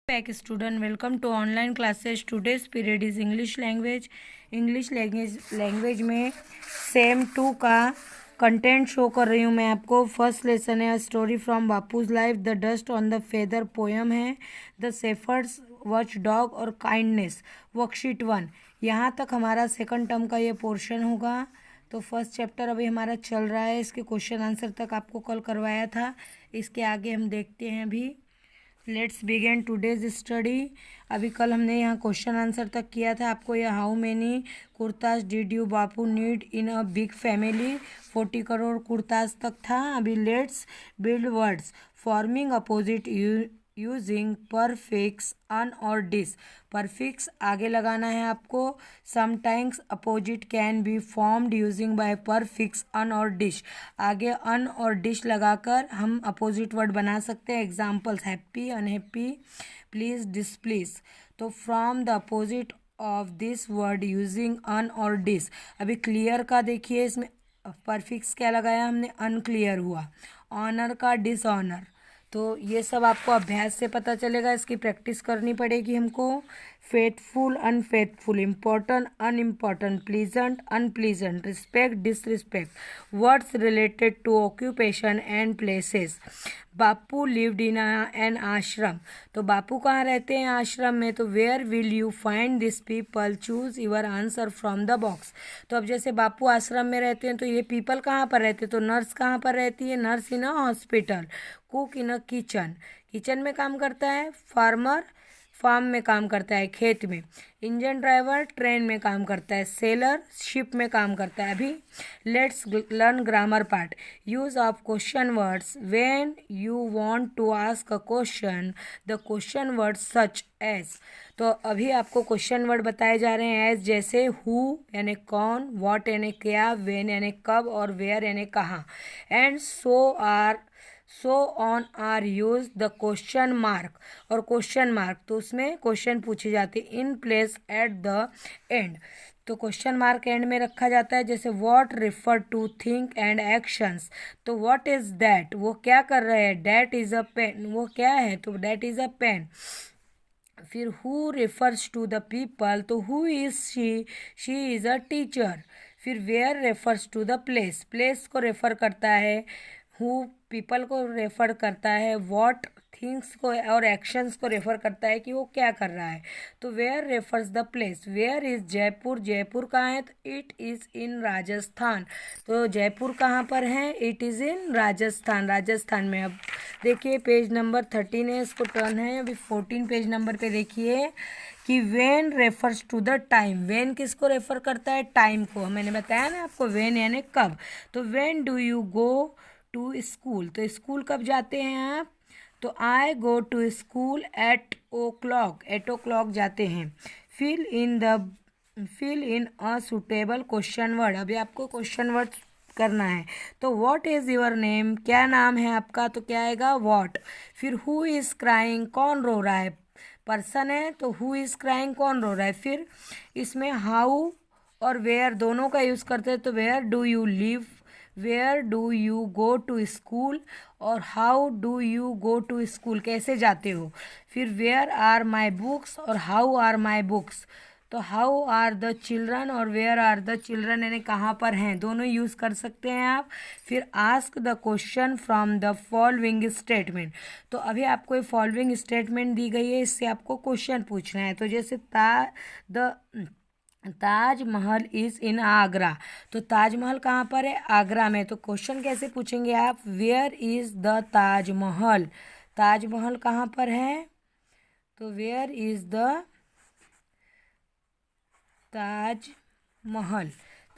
Back student, welcome to online classes. Today's period is English language. Language में same 2 का content show कर रही हूँ मैं आपको. फर्स्ट लेसन है story from Bapu's life, the dust on the feather poem है, द शेफर्ड्स वॉच डॉग और काइंडनेस वर्कशीट 1. यहाँ तक हमारा सेकंड टर्म का ये पोर्शन होगा. तो फर्स्ट चैप्टर अभी हमारा चल रहा है. इसके क्वेश्चन आंसर तक आपको कल करवाया था. इसके आगे हम देखते हैं अभी. Let's begin today's study. अभी कल हमने यहाँ क्वेश्चन आंसर तक किया था. आपको यह how many kurtas did you Bapu need in a big family, 40 crore kurtas तक था. अभी let's build words forming opposite using prefix un और डिस. परफिक्स आगे लगाना है आपको. Sometimes opposite can be formed using by prefix un और डिश. आगे अन और डिश लगाकर हम अपोजिट वर्ड बना सकते हैं. Examples happy, unhappy, please, displease. तो from the opposite of this word using un और डिस. अभी क्लियर का देखिए, इसमें परफिक्स क्या लगाया हमने, अनक्लियर हुआ. ऑनर का डिसऑनर. तो ये सब आपको अभ्यास से पता चलेगा. इसकी प्रैक्टिस करनी पड़ेगी हमको. Faithful, unfaithful, important, unimportant, pleasant, unpleasant, respect, disrespect. Words related to occupation and places. Bapu lived in an ashram. तो बापू कहाँ रहते हैं, आश्रम में. तो where will you find this people, choose your answer from the box. तो अब जैसे बापू आश्रम में रहते हैं तो ये पीपल कहाँ पर रहते हैं. तो नर्स कहाँ पर रहती है, nurse in a hospital. Cook in a kitchen, kitchen में काम करता है. फार्मर फार्म में काम करता है, खेत में. इंजन ड्राइवर ट्रेन में काम करता है. सेलर शिप में काम करता है. अभी let's learn grammar part. Use of question words when you want to ask a question. The question words such as. तो अभी आपको क्वेश्चन वर्ड बताए जा रहे हैं एज, जैसे हु यानी कौन, व्हाट यानी क्या, व्हेन यानी कब और वेयर यानी कहाँ. And so on are use the question mark. और क्वेश्चन मार्क तो उसमें क्वेश्चन पूछे जाते हैं. In place at the end. तो क्वेश्चन मार्क एंड में रखा जाता है. जैसे what refer to think and actions. तो व्हाट इज दैट, वो क्या कर रहे हैं. दैट इज अ पेन, वो क्या है, तो दैट इज अ पेन. फिर who refers to the people, तो who is she is a teacher. फिर where refers to the place, place को रेफर करता है. हु पीपल को रेफर करता है. व्हाट थिंग्स को और एक्शंस को रेफर करता है कि वो क्या कर रहा है. तो where refers the place. Where is Jaipur, Jaipur कहाँ है, तो इट इज़ इन राजस्थान. तो जयपुर कहाँ पर है, it is in Rajasthan, Rajasthan में. अब देखिए पेज नंबर 13 है, इसको टर्न है. अभी 14 पेज नंबर पे देखिए कि when refers to the time. When किसको रेफर करता है, टाइम को. मैंने बताया ना आपको, वेन यानी कब. तो when do you go to school. तो स्कूल कब जाते हैं आप, तो I go to school at o'clock, 8 o'clock जाते हैं. Fill in a suitable question word. अभी आपको क्वेश्चन वर्ड करना है. तो व्हाट इज़ योर नेम, क्या नाम है आपका, तो क्या आएगा, व्हाट. फिर हु इज़ क्राइंग, कौन रो रहा है, पर्सन है तो हु इज़ क्राइंग, कौन रो रहा है. फिर इसमें हाउ और वेयर दोनों का यूज़ करते हैं. तो where do you live, where do you go to school, और how do you go to school, कैसे जाते हो. फिर वेयर आर माई बुक्स और हाउ आर माई बुक्स. तो हाउ आर द चिल्ड्रन और वेयर आर द चिल्ड्रन यानी कहाँ पर हैं, दोनों यूज़ कर सकते हैं आप. फिर ask the question from the following statement. तो अभी आपको ये फॉलोइंग स्टेटमेंट दी गई है, इससे आपको क्वेश्चन पूछना है. तो जैसे ताजमहल इज़ इन आगरा. तो ताजमहल कहाँ पर है, आगरा में. तो क्वेश्चन कैसे पूछेंगे आप, where is the Taj Mahal. Taj Mahal कहाँ पर है, तो वेयर इज़ द ताजमहल.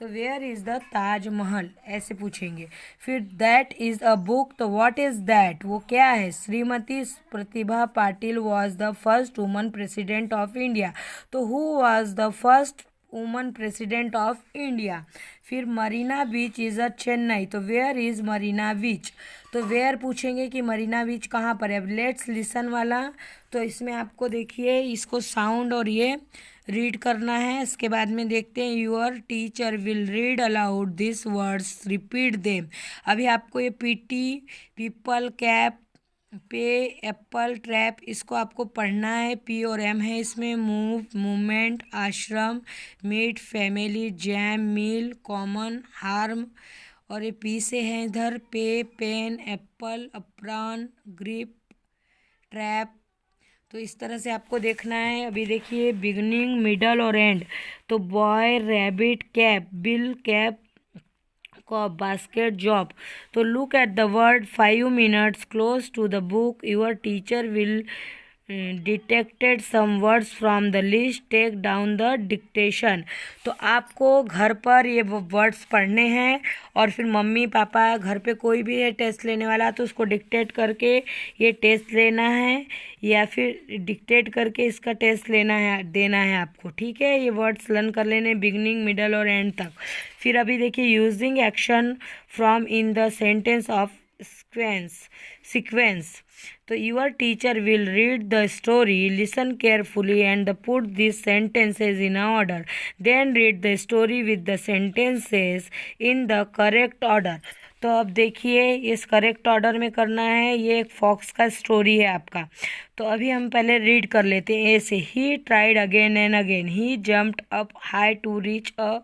तो वेयर इज़ द ताजमहल ऐसे पूछेंगे. फिर दैट इज़ अ बुक. तो व्हाट इज़ दैट, वो क्या है. Shrimati Pratibha Patil was the first woman president of India. तो who was the first woman president of India. फिर Marina beach is a Chennai. तो वेयर इज़ मरीना बीच. तो वेयर पूछेंगे कि मरीना बीच कहाँ पर है. अब लेट्स लिसन वाला. तो इसमें आपको देखिए इसको साउंड और ये रीड करना है. इसके बाद में देखते हैं your teacher will read aloud this words, repeat them. अभी आपको ये पीटी, पीपल, कैप, पे, एप्पल, ट्रैप, इसको आपको पढ़ना है। पी और एम है इसमें, मूव, मूवमेंट, आश्रम, मीट, फैमिली, जैम, मील, कॉमन, हार्म। और ये पी से है इधर, पे, पेन, एप्पल, अप्रान, ग्रिप, ट्रैप। तो इस तरह से आपको देखना है। अभी देखिए बिगनिंग, मिडल और एंड। तो boy, rabbit, cap, bill, cap, cop, basket, job. तो look at the word 5 minutes close to the book, your teacher will detected some words from the list, take down the dictation. तो आपको घर पर ये words पढ़ने हैं और फिर मम्मी पापा घर पे कोई भी है टेस्ट लेने वाला तो उसको डिक्टेट करके ये टेस्ट लेना है, या फिर डिक्टेट करके इसका टेस्ट लेना है, देना है आपको। ठीक है, ये वर्ड्स लर्न कर लेने बिगनिंग, मिडल और एंड तक। फिर अभी देखिए using action from in the sentence of sequence. तो your teacher will read the story, listen carefully and put these sentences in order, then read the story with the sentences in the correct order। तो अब देखिए इस correct order में करना है। ये एक फॉक्स का स्टोरी है आपका। तो अभी हम पहले रीड कर लेते हैं। ए से, he tried again and again, he jumped up high to reach a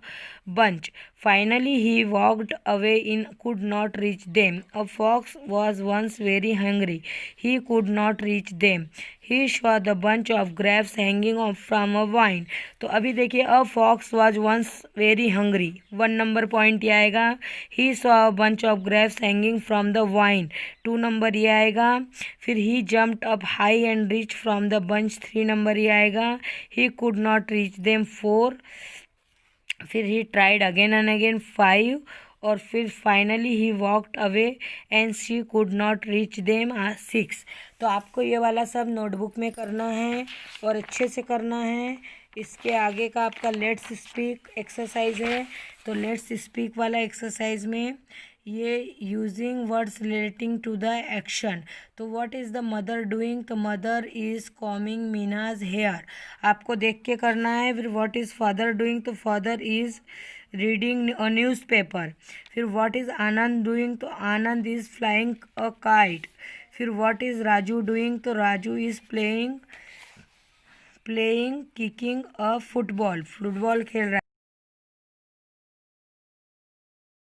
bunch. Finally, he walked away in could not reach them. A fox was once very hungry. He could not reach them. He saw the bunch of grapes hanging off from a vine. तो अभी देखिए a fox was once very hungry. 1 number point ये आएगा। He saw a bunch of grapes hanging from the vine. 2 number ये आएगा। फिर he jumped up high and reached from the bunch. 3 number ये आएगा। He could not reach them. 4। फिर ही tried again and again 5। और फिर finally he walked away and she could not reach them 6। तो आपको ये वाला सब नोटबुक में करना है और अच्छे से करना है। इसके आगे का आपका लेट्स स्पीक एक्सरसाइज है। तो लेट्स स्पीक वाला एक्सरसाइज में ये using words relating to the action. तो what is the mother doing? तो mother is combing Meena's hair, आपको देख के करना है। फिर व्हाट इज़ फादर डूइंग? तो father is reading a newspaper. फिर व्हाट इज़ आनंद डूइंग? तो Anand is flying a kite. फिर व्हाट इज़ राजू डूइंग? तो Raju is playing kicking a football, football खेल रहा है।